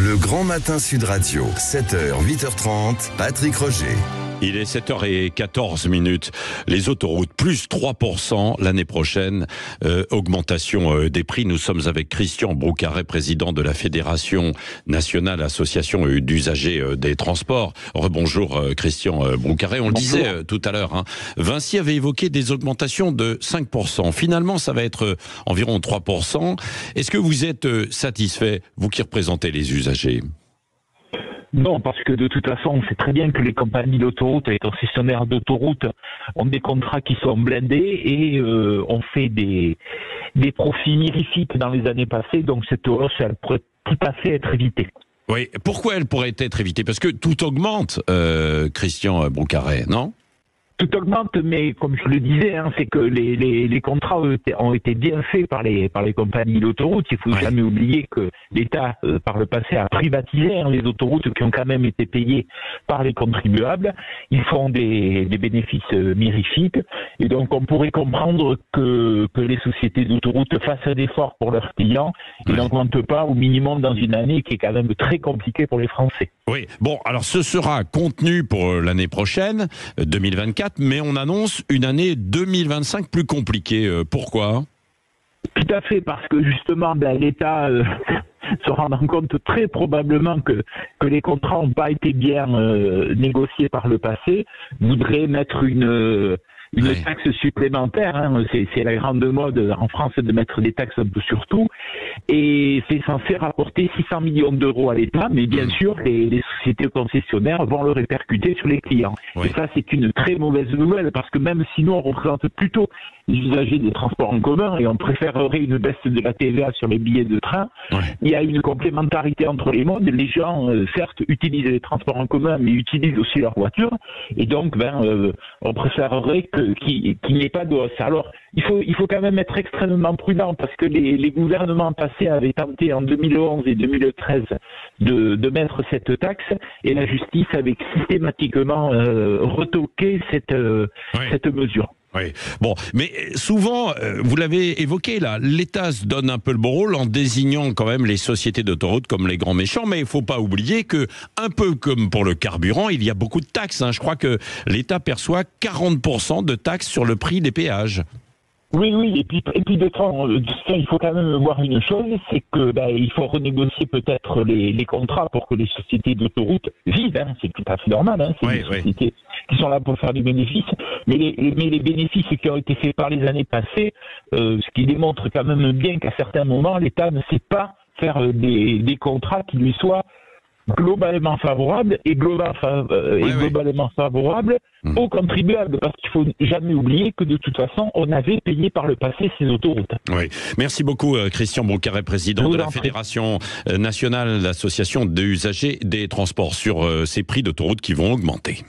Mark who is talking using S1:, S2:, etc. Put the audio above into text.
S1: Le Grand Matin Sud Radio, 7h, 8h30, Patrick Roger.
S2: Il est 7h14. Les autoroutes, plus 3% l'année prochaine. Augmentation des prix. Nous sommes avec Christian Broucaret, président de la Fédération nationale association d'usagers des transports. Rebonjour Christian Broucaret. On le disait tout à l'heure, Vinci avait évoqué des augmentations de 5%. Finalement, ça va être environ 3%. Est-ce que vous êtes satisfait, vous qui représentez les usagers ?
S3: Non, parce que de toute façon, on sait très bien que les compagnies d'autoroutes, les concessionnaires d'autoroutes ont des contrats qui sont blindés et ont fait des profits mirifiques dans les années passées. Donc cette hausse, elle pourrait tout à fait être évitée.
S2: Oui, pourquoi elle pourrait être évitée ? Parce que tout augmente, Christian Broucaret, non ?
S3: Tout augmente, mais comme je le disais, c'est que les contrats ont été bien faits par les compagnies d'autoroutes. Il faut jamais oublier que l'État, par le passé, a privatisé les autoroutes qui ont quand même été payées par les contribuables. Ils font des bénéfices mirifiques. Et donc, on pourrait comprendre que les sociétés d'autoroutes fassent un effort pour leurs clients et n'augmentent pas au minimum dans une année qui est quand même très compliquée pour les Français.
S2: Oui, bon, alors ce sera contenu pour l'année prochaine, 2024. Mais on annonce une année 2025 plus compliquée. Pourquoi ?
S3: Tout à fait, parce que justement, l'État se rendant compte très probablement que les contrats n'ont pas été bien négociés par le passé, voudrait mettre une taxe supplémentaire. C'est la grande mode en France de mettre des taxes un peu sur tout. Et c'est censé rapporter 600 millions d'euros à l'État, mais bien sûr, les sociétés concessionnaires vont le répercuter sur les clients. Et ça, c'est une très mauvaise nouvelle, parce que même si nous, on représente plutôt les usagers des transports en commun et on préférerait une baisse de la TVA sur les billets de train, il y a une complémentarité entre les modes. Les gens, certes, utilisent les transports en commun, mais utilisent aussi leur voiture. Et donc, on préférerait qu'il n'y ait pas de hausse. Alors, il faut quand même être extrêmement prudent, parce que les gouvernements passés avaient tenté en 2011 et 2013 de mettre cette taxe, et la justice avait systématiquement retoqué cette mesure.
S2: Oui. Bon, mais souvent, vous l'avez évoqué là, l'État se donne un peu le bon rôle en désignant quand même les sociétés d'autoroutes comme les grands méchants, mais il ne faut pas oublier que, un peu comme pour le carburant, il y a beaucoup de taxes. Je crois que l'État perçoit 40% de taxes sur le prix des péages.
S3: Oui, et puis de temps, il faut quand même voir une chose, c'est que il faut renégocier peut-être les contrats pour que les sociétés d'autoroutes vivent. C'est tout à fait normal. C'est des sociétés qui sont là pour faire du bénéfice, mais les bénéfices qui ont été faits par les années passées, ce qui démontre quand même bien qu'à certains moments, l'État ne sait pas faire des contrats qui lui soient globalement favorable globalement favorable aux contribuables, parce qu'il faut jamais oublier que de toute façon on avait payé par le passé ces autoroutes.
S2: Oui, merci beaucoup Christian Broucaret, président de la Fédération nationale, l'association des usagers des transports, sur ces prix d'autoroute qui vont augmenter.